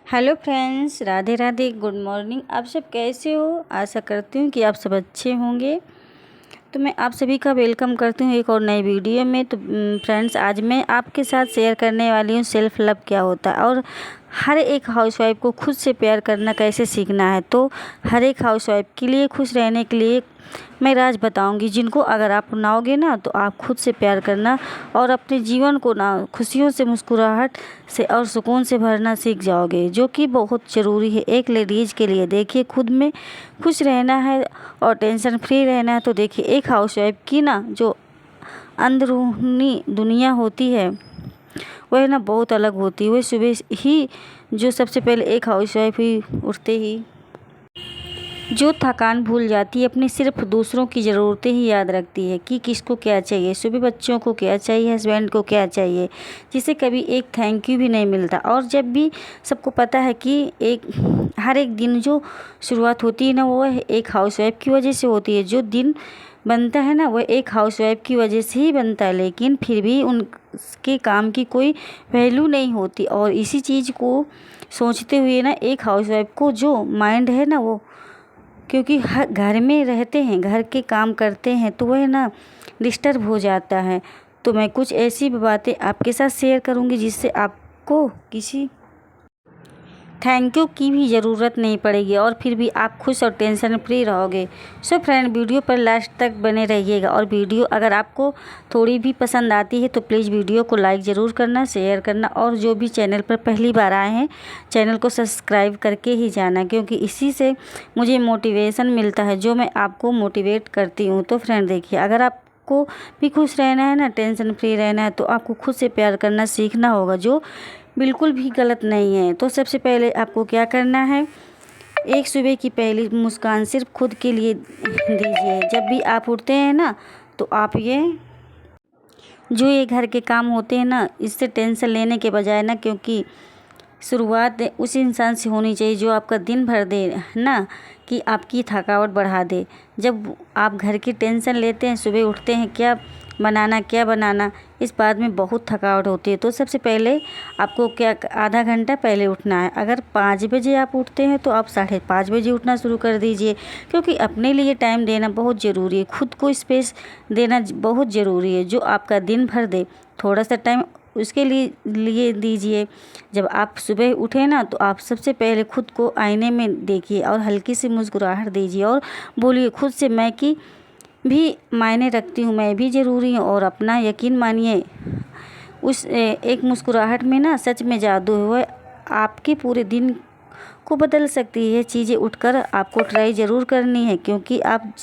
Hello friends, Radhe Radhe, good morning. आप सब कैसे हो? आशा करती हूँ कि आप सब अच्छे होंगे। तो मैं आप सभी का वेलकम करती हूँ एक और नई वीडियो में। तो फ्रेंड्स, आज मैं आपके साथ शेयर करने वाली हूँ सेल्फ़ लव क्या होता है और हर एक हाउसवाइफ को खुद से प्यार करना कैसे सीखना है। तो हर एक हाउसवाइफ के लिए खुश रहने के लिए मैं राज बताऊंगी, जिनको अगर आप अपनाओगे ना तो आप खुद से प्यार करना और अपने जीवन को ना खुशियों से, मुस्कुराहट से और सुकून से भरना सीख जाओगे, जो कि बहुत ज़रूरी है एक लेडीज़ के लिए। देखिए, खुद में खुश रहना है और टेंशन फ्री रहना है। तो देखिए, एक हाउसवाइफ की ना जो अंदरूनी दुनिया होती है वह ना बहुत अलग होती है। वह सुबह ही जो सबसे पहले एक हाउसवाइफ ही उठते ही जो थकान भूल जाती है, अपनी सिर्फ दूसरों की ज़रूरतें ही याद रखती है कि किसको क्या चाहिए, सुबह बच्चों को क्या चाहिए, हस्बैंड को क्या चाहिए, जिसे कभी एक थैंक यू भी नहीं मिलता। और जब भी सबको पता है कि हर एक दिन जो शुरुआत होती है ना वो एक हाउसवाइफ की वजह से होती है। जो दिन बनता है ना वह एक हाउसवाइफ की वजह से ही बनता है, लेकिन फिर भी उनके काम की कोई वैल्यू नहीं होती। और इसी चीज़ को सोचते हुए ना एक हाउसवाइफ को जो माइंड है ना वो, क्योंकि हर घर में रहते हैं, घर के काम करते हैं, तो वह ना डिस्टर्ब हो जाता है। तो मैं कुछ ऐसी बातें आपके साथ शेयर करूंगी जिससे आपको किसी थैंक यू की भी ज़रूरत नहीं पड़ेगी और फिर भी आप खुश और टेंशन फ्री रहोगे। सो फ्रेंड, वीडियो पर लास्ट तक बने रहिएगा। और वीडियो अगर आपको थोड़ी भी पसंद आती है तो प्लीज़ वीडियो को लाइक ज़रूर करना, शेयर करना, और जो भी चैनल पर पहली बार आए हैं चैनल को सब्सक्राइब करके ही जाना, क्योंकि इसी से मुझे मोटिवेशन मिलता है, जो मैं आपको मोटिवेट करती हूँ। तो फ्रेंड देखिए, अगर आपको भी खुश रहना है ना, टेंशन फ्री रहना है, तो आपको खुद से प्यार करना सीखना होगा, जो बिल्कुल भी गलत नहीं है। तो सबसे पहले आपको क्या करना है, एक सुबह की पहली मुस्कान सिर्फ खुद के लिए दीजिए। जब भी आप उठते हैं ना तो आप ये घर के काम होते हैं ना, इससे टेंशन लेने के बजाय ना, क्योंकि शुरुआत उस इंसान से होनी चाहिए जो आपका दिन भर दे ना, कि आपकी थकावट बढ़ा दे। जब आप घर की टेंशन लेते हैं, सुबह उठते हैं क्या बनाना, इस बात में बहुत थकावट होती है। तो सबसे पहले आपको क्या आधा घंटा पहले उठना है। अगर 5 बजे आप उठते हैं तो आप 5:30 बजे उठना शुरू कर दीजिए, क्योंकि अपने लिए टाइम देना बहुत ज़रूरी है, खुद को स्पेस देना बहुत ज़रूरी है, जो आपका दिन भर दे। थोड़ा सा टाइम उसके लिए दीजिए। जब आप सुबह उठे ना तो आप सबसे पहले खुद को आईने में देखिए और हल्की सी मुस्कुराहट दीजिए और बोलिए खुद से, मैं की भी मायने रखती हूँ, मैं भी ज़रूरी हूँ। और अपना यकीन मानिए, उस एक मुस्कुराहट में ना सच में जादू है, वह आपके पूरे दिन को बदल सकती है। चीज़ें उठकर आपको ट्राई ज़रूर करनी है, क्योंकि आप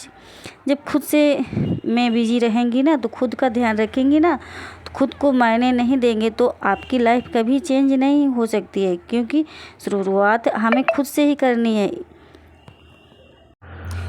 जब खुद से में बिजी रहेंगी ना, तो खुद का ध्यान रखेंगी ना, तो खुद को मायने नहीं देंगे तो आपकी लाइफ कभी चेंज नहीं हो सकती है, क्योंकि शुरुआत हमें खुद से ही करनी है।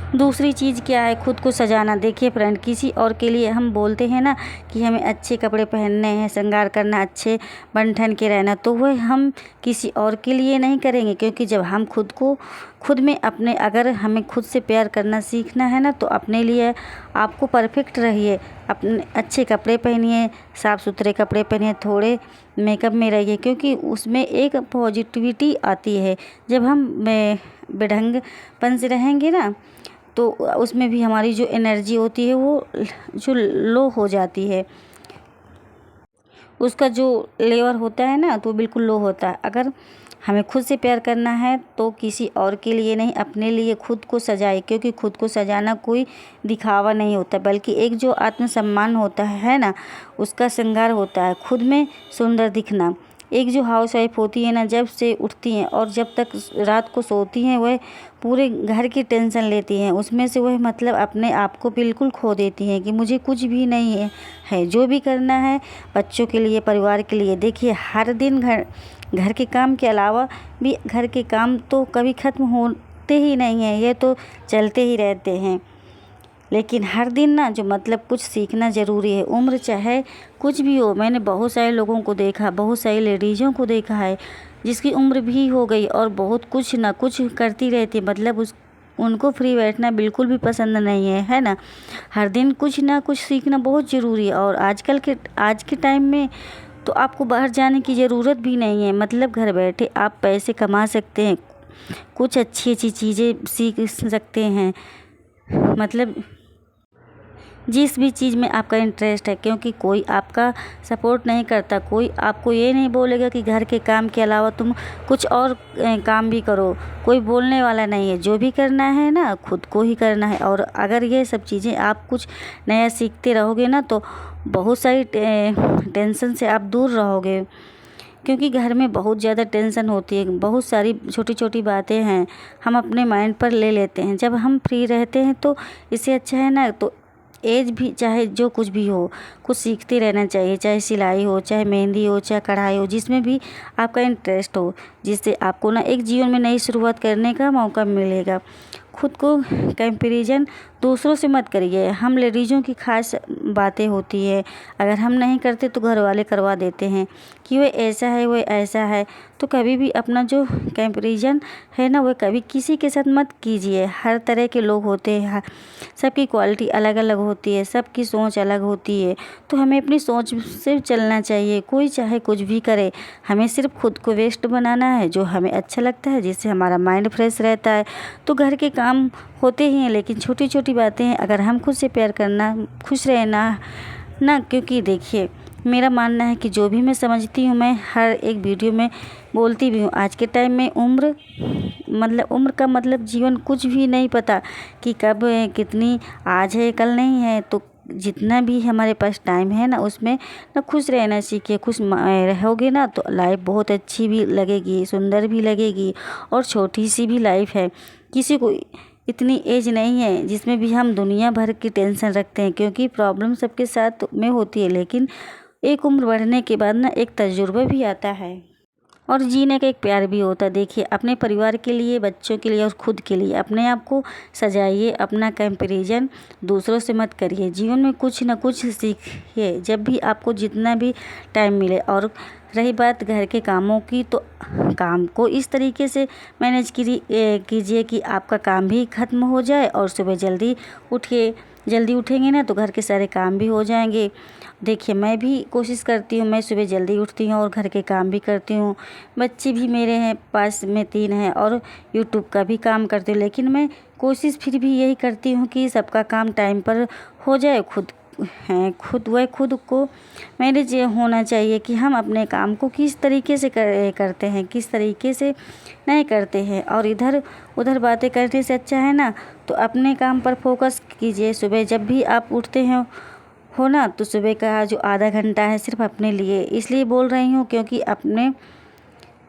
दूसरी चीज़ क्या है, खुद को सजाना। देखिए फ्रेंड, किसी और के लिए हम बोलते हैं ना कि हमें अच्छे कपड़े पहनने हैं, श्रृंगार करना, अच्छे बन ठन के रहना, तो वह हम किसी और के लिए नहीं करेंगे। क्योंकि जब हम खुद में अपने, अगर हमें खुद से प्यार करना सीखना है ना, तो अपने लिए आपको परफेक्ट रहिए, अपने अच्छे कपड़े पहनिए, साफ़ सुथरे कपड़े पहनिए, थोड़े मेकअप में रहिए, क्योंकि उसमें एक पॉजिटिविटी आती है। जब हम बेढंगपन से रहेंगे ना तो उसमें भी हमारी जो एनर्जी होती है वो जो लो हो जाती है, उसका जो लेवल होता है ना तो बिल्कुल लो होता है। अगर हमें खुद से प्यार करना है तो किसी और के लिए नहीं, अपने लिए खुद को सजाए, क्योंकि खुद को सजाना कोई दिखावा नहीं होता, बल्कि एक जो आत्मसम्मान होता है ना, उसका श्रृंगार होता है, खुद में सुंदर दिखना। एक जो हाउस वाइफ होती है ना, जब से उठती हैं और जब तक रात को सोती हैं, वह पूरे घर की टेंशन लेती हैं। उसमें से वह मतलब अपने आप को बिल्कुल खो देती हैं कि मुझे कुछ भी नहीं है जो भी करना है बच्चों के लिए, परिवार के लिए। देखिए, हर दिन घर के काम के अलावा भी, घर के काम तो कभी ख़त्म होते ही नहीं हैं, ये तो चलते ही रहते हैं। लेकिन हर दिन ना जो मतलब कुछ सीखना ज़रूरी है, उम्र चाहे कुछ भी हो। मैंने बहुत सारे लोगों को देखा, बहुत सारी लेडीज़ों को देखा है जिसकी उम्र भी हो गई और बहुत कुछ ना कुछ करती रहती, मतलब उनको फ्री बैठना बिल्कुल भी पसंद नहीं है ना। हर दिन कुछ ना कुछ सीखना बहुत ज़रूरी है। और आज के टाइम में तो आपको बाहर जाने की ज़रूरत भी नहीं है। मतलब घर बैठे आप पैसे कमा सकते हैं, कुछ अच्छी अच्छी चीज़ें सीख सकते हैं। मतलब जिस भी चीज़ में आपका इंटरेस्ट है, क्योंकि कोई आपका सपोर्ट नहीं करता, कोई आपको ये नहीं बोलेगा कि घर के काम के अलावा तुम कुछ और काम भी करो, कोई बोलने वाला नहीं है। जो भी करना है ना खुद को ही करना है। और अगर ये सब चीज़ें आप कुछ नया सीखते रहोगे ना तो बहुत सारी टेंशन से आप दूर रहोगे, क्योंकि घर में बहुत ज़्यादा टेंशन होती है, बहुत सारी छोटी छोटी बातें हैं हम अपने माइंड पर ले लेते हैं। जब हम फ्री रहते हैं तो इससे अच्छा है ना, तो एज भी चाहे जो कुछ भी हो, कुछ सीखते रहना चाहिए, चाहे सिलाई हो, चाहे मेहंदी हो, चाहे कढ़ाई हो, जिसमें भी आपका इंटरेस्ट हो, जिससे आपको ना एक जीवन में नई शुरुआत करने का मौका मिलेगा। खुद को कंपैरिजन दूसरों से मत करिए। हम लेडीज़ों की खास बातें होती है, अगर हम नहीं करते तो घर वाले करवा देते हैं कि वह ऐसा है, वह ऐसा है। तो कभी भी अपना जो कंपैरिजन है ना, वह कभी किसी के साथ मत कीजिए। हर तरह के लोग होते हैं, सबकी क्वालिटी अलग अलग होती है, सबकी सोच अलग होती है। तो हमें अपनी सोच से चलना चाहिए। कोई चाहे कुछ भी करे, हमें सिर्फ खुद को बेस्ट बनाना है, जो हमें अच्छा लगता है, जिससे हमारा माइंड फ्रेश रहता है। तो घर के काम होते ही हैं, लेकिन छोटी छोटी बातें हैं, अगर हम खुद से प्यार करना, खुश रहना ना, क्योंकि देखिए मेरा मानना है कि जो भी मैं समझती हूँ मैं हर एक वीडियो में बोलती भी हूँ। आज के टाइम में उम्र का मतलब जीवन कुछ भी नहीं पता कि कब कितनी आज है कल नहीं है। तो जितना भी हमारे पास टाइम है ना, उसमें ना खुश रहना सीखिए। खुश रहोगे ना तो लाइफ बहुत अच्छी भी लगेगी, सुंदर भी लगेगी, और छोटी सी भी लाइफ है। किसी को इतनी एज नहीं है जिसमें भी हम दुनिया भर की टेंशन रखते हैं, क्योंकि प्रॉब्लम सबके साथ में होती है, लेकिन एक उम्र बढ़ने के बाद ना एक तजुर्बा भी आता है और जीने का एक प्यार भी होता है। देखिए अपने परिवार के लिए, बच्चों के लिए और खुद के लिए अपने आप को सजाइए। अपना कंपैरिजन दूसरों से मत करिए। जीवन में कुछ ना कुछ सीखिए जब भी आपको जितना भी टाइम मिले। और रही बात घर के कामों की, तो काम को इस तरीके से मैनेज कीजिए कि आपका काम भी ख़त्म हो जाए और सुबह जल्दी उठिए। जल्दी उठेंगे ना तो घर के सारे काम भी हो जाएंगे। देखिए मैं भी कोशिश करती हूँ, मैं सुबह जल्दी उठती हूँ और घर के काम भी करती हूँ। बच्चे भी मेरे हैं, पास में 3 हैं, और यूट्यूब का भी काम करती हूँ। लेकिन मैं कोशिश फिर भी यही करती हूँ कि सबका काम टाइम पर हो जाए। खुद को मैनेज होना चाहिए कि हम अपने काम को किस तरीके से करते हैं, किस तरीके से नहीं करते हैं। और इधर उधर बातें करने से अच्छा है ना, तो अपने काम पर फोकस कीजिए। सुबह जब भी आप उठते हैं हो ना, तो सुबह का जो आधा घंटा है सिर्फ अपने लिए इसलिए बोल रही हूँ क्योंकि अपने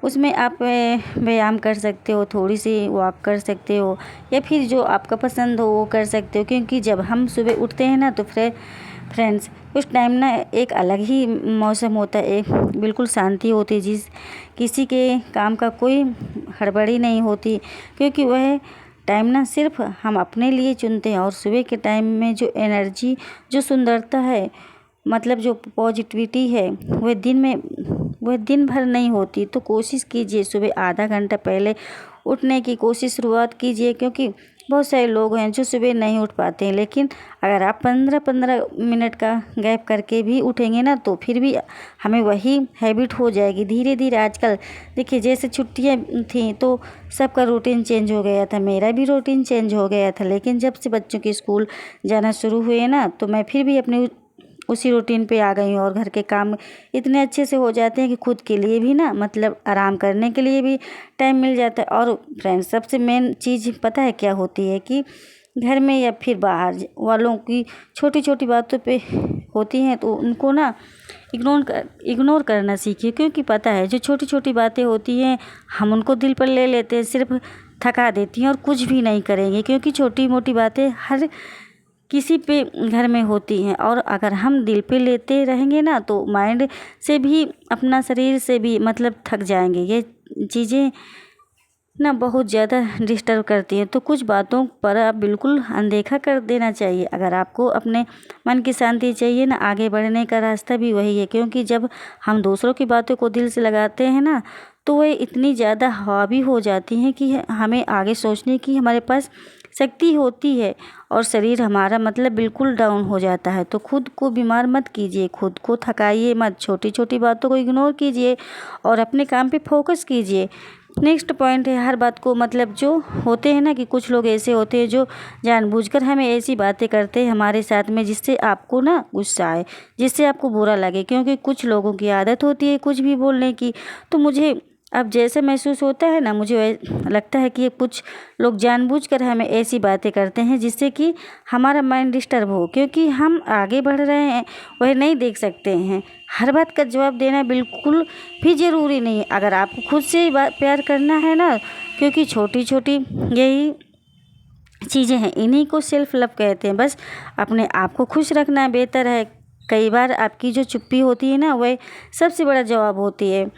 उसमें आप व्यायाम कर सकते हो, थोड़ी सी वॉक कर सकते हो, या फिर जो आपका पसंद हो वो कर सकते हो। क्योंकि जब हम सुबह उठते हैं ना तो फ्रेंड्स उस टाइम ना एक अलग ही मौसम होता है, एक बिल्कुल शांति होती है, किसी के काम का कोई हड़बड़ी नहीं होती, क्योंकि वह टाइम ना सिर्फ हम अपने लिए चुनते हैं। और सुबह के टाइम में जो एनर्जी, जो सुंदरता है, मतलब जो पॉजिटिविटी है, वह दिन भर नहीं होती। तो कोशिश कीजिए सुबह आधा घंटा पहले उठने की शुरुआत कीजिए, क्योंकि बहुत सारे लोग हैं जो सुबह नहीं उठ पाते हैं। लेकिन अगर आप 15-15 मिनट का गैप करके भी उठेंगे ना तो फिर भी हमें वही हैबिट हो जाएगी धीरे धीरे। आजकल देखिए जैसे छुट्टियां थी तो सबका रूटीन चेंज हो गया था, मेरा भी रूटीन चेंज हो गया था। लेकिन जब से बच्चों के स्कूल जाना शुरू हुए ना तो मैं फिर भी अपने उसी रूटीन पे आ गई हूँ। और घर के काम इतने अच्छे से हो जाते हैं कि खुद के लिए भी ना, मतलब आराम करने के लिए भी टाइम मिल जाता है। और फ्रेंड्स सबसे मेन चीज़ पता है क्या होती है कि घर में या फिर बाहर वालों की छोटी छोटी बातों पे होती हैं तो उनको ना इग्नोर करना सीखिए। क्योंकि पता है जो छोटी छोटी बातें होती हैं हम उनको दिल पर ले लेते हैं, सिर्फ थका देती हैं और कुछ भी नहीं करेंगे। क्योंकि छोटी मोटी बातें हर किसी पे घर में होती हैं, और अगर हम दिल पे लेते रहेंगे ना तो माइंड से भी, अपना शरीर से भी मतलब थक जाएंगे। ये चीज़ें ना बहुत ज़्यादा डिस्टर्ब करती हैं। तो कुछ बातों पर आप बिल्कुल अनदेखा कर देना चाहिए। अगर आपको अपने मन की शांति चाहिए ना, आगे बढ़ने का रास्ता भी वही है। क्योंकि जब हम दूसरों की बातों को दिल से लगाते हैं ना तो वह इतनी ज़्यादा हावी हो जाती हैं कि हमें आगे सोचने की हमारे पास शक्ति होती है और शरीर हमारा मतलब बिल्कुल डाउन हो जाता है। तो खुद को बीमार मत कीजिए, खुद को थकाइए मत, छोटी छोटी बातों को इग्नोर कीजिए और अपने काम पे फोकस कीजिए। नेक्स्ट पॉइंट है, हर बात को मतलब जो होते हैं ना कि कुछ लोग ऐसे होते हैं जो जानबूझकर हमें ऐसी बातें करते हैं हमारे साथ में जिससे आपको ना गुस्सा आए, जिससे आपको बुरा लगे, क्योंकि कुछ लोगों की आदत होती है कुछ भी बोलने की। तो मुझे अब जैसे महसूस होता है ना, मुझे लगता है कि ये कुछ लोग जानबूझकर हमें ऐसी बातें करते हैं जिससे कि हमारा माइंड डिस्टर्ब हो, क्योंकि हम आगे बढ़ रहे हैं वह नहीं देख सकते हैं। हर बात का जवाब देना बिल्कुल भी ज़रूरी नहीं है। अगर आपको खुद से प्यार करना है ना, क्योंकि छोटी छोटी यही चीज़ें हैं, इन्हीं को सेल्फ लव कहते हैं। बस अपने आप को खुश रखना बेहतर है। कई बार आपकी जो चुप्पी होती है ना, वह सबसे बड़ा जवाब होती है।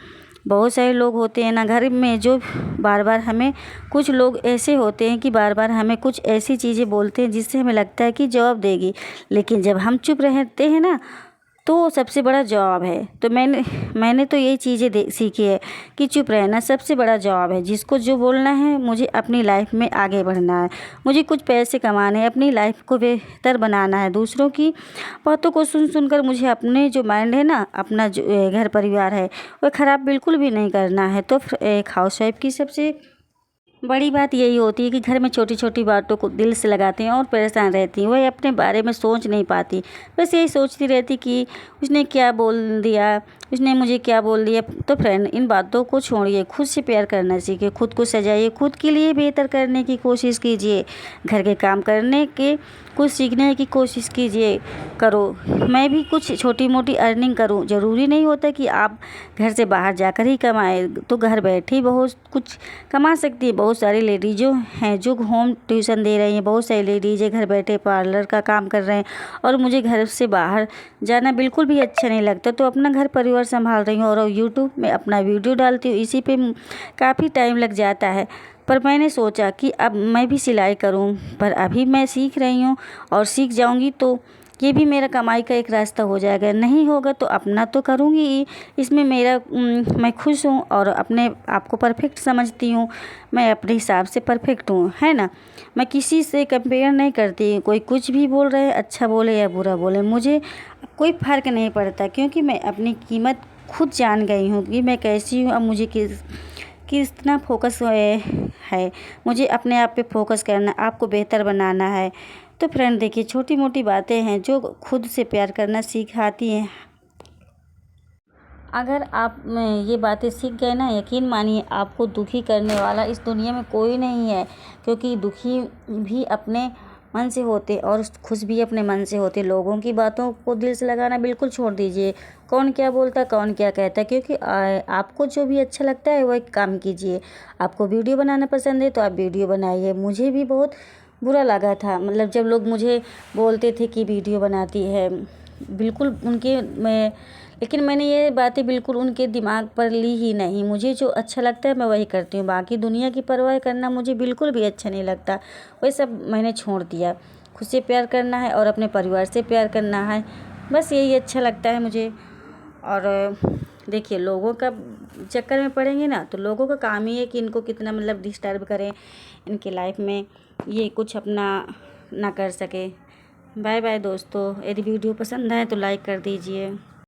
बहुत सारे लोग होते हैं ना घर में जो बार बार हमें, कुछ लोग ऐसे होते हैं कि बार बार हमें कुछ ऐसी चीज़ें बोलते हैं जिससे हमें लगता है कि जवाब देगी, लेकिन जब हम चुप रहते हैं ना तो सबसे बड़ा जवाब है। तो मैंने तो यही चीज़ें सीखी है कि चुप रहना सबसे बड़ा जवाब है। जिसको जो बोलना है, मुझे अपनी लाइफ में आगे बढ़ना है, मुझे कुछ पैसे कमाने हैं, अपनी लाइफ को बेहतर बनाना है। दूसरों की बातों को सुनकर मुझे अपने जो माइंड है ना, अपना जो घर परिवार है, वह ख़राब बिल्कुल भी नहीं करना है। तो एक हाउसवाइफ की सबसे बड़ी बात यही होती है कि घर में छोटी छोटी बातों को दिल से लगाती हैं और परेशान रहती हैं। वह अपने बारे में सोच नहीं पाती, बस यही सोचती रहती कि उसने क्या बोल दिया, उसने मुझे क्या बोल दिया। तो फ्रेंड, इन बातों को छोड़िए, खुद से प्यार करना सीखिए, खुद को सजाइए, खुद के लिए बेहतर करने की कोशिश कीजिए, घर के काम करने के कुछ सीखने की कोशिश कीजिए करो। मैं भी कुछ छोटी मोटी अर्निंग करूं, ज़रूरी नहीं होता कि आप घर से बाहर जाकर ही कमाएं। तो घर बैठे ही बहुत कुछ कमा सकती है। बहुत सारी लेडीज़ों हैं जो होम ट्यूशन दे रही हैं, बहुत सारी लेडीज़ घर बैठे पार्लर का काम कर रहे हैं, और मुझे घर से बाहर जाना बिल्कुल भी अच्छा नहीं लगता। तो अपना घर परिवार संभाल रही हूँ और यूट्यूब में अपना वीडियो डालती हूँ, इसी पे काफ़ी टाइम लग जाता है। पर मैंने सोचा कि अब मैं भी सिलाई करूं, पर अभी मैं सीख रही हूं और सीख जाऊंगी तो ये भी मेरा कमाई का एक रास्ता हो जाएगा। नहीं होगा तो अपना तो करूंगी ही। इसमें मैं खुश हूं और अपने आप को परफेक्ट समझती हूं। मैं अपने हिसाब से परफेक्ट हूं, है ना। मैं किसी से कंपेयर नहीं करती। कोई कुछ भी बोल रहे, अच्छा बोले या बुरा बोले, मुझे कोई फ़र्क नहीं पड़ता, क्योंकि मैं अपनी कीमत खुद जान गई हूँ कि मैं कैसी हूँ। अब मुझे कितना फोकस है, मुझे अपने आप पे फोकस करना, आपको बेहतर बनाना है। तो फ्रेंड देखिए, छोटी मोटी बातें हैं जो खुद से प्यार करना सिखाती हैं। अगर आप ये बातें सीख गए ना, यकीन मानिए आपको दुखी करने वाला इस दुनिया में कोई नहीं है, क्योंकि दुखी भी अपने मन से होते और खुश भी अपने मन से होते। लोगों की बातों को दिल से लगाना बिल्कुल छोड़ दीजिए। कौन क्या बोलता, कौन क्या कहता, क्योंकि आपको जो भी अच्छा लगता है वह काम कीजिए। आपको वीडियो बनाना पसंद है तो आप वीडियो बनाइए। मुझे भी बहुत बुरा लगा था, मतलब जब लोग मुझे बोलते थे कि वीडियो बनाती है, बिल्कुल लेकिन मैंने ये बातें बिल्कुल उनके दिमाग पर ली ही नहीं। मुझे जो अच्छा लगता है मैं वही करती हूँ। बाकी दुनिया की परवाह करना मुझे बिल्कुल भी अच्छा नहीं लगता। वही सब मैंने छोड़ दिया। खुद से प्यार करना है और अपने परिवार से प्यार करना है, बस यही अच्छा लगता है मुझे। और देखिए, लोगों का चक्कर में पड़ेंगे ना तो लोगों का काम ही है कि इनको कितना मतलब डिस्टर्ब करें, इनके लाइफ में ये कुछ अपना ना कर सके। बाय बाय दोस्तों। यदि वीडियो पसंद आए तो लाइक कर दीजिए।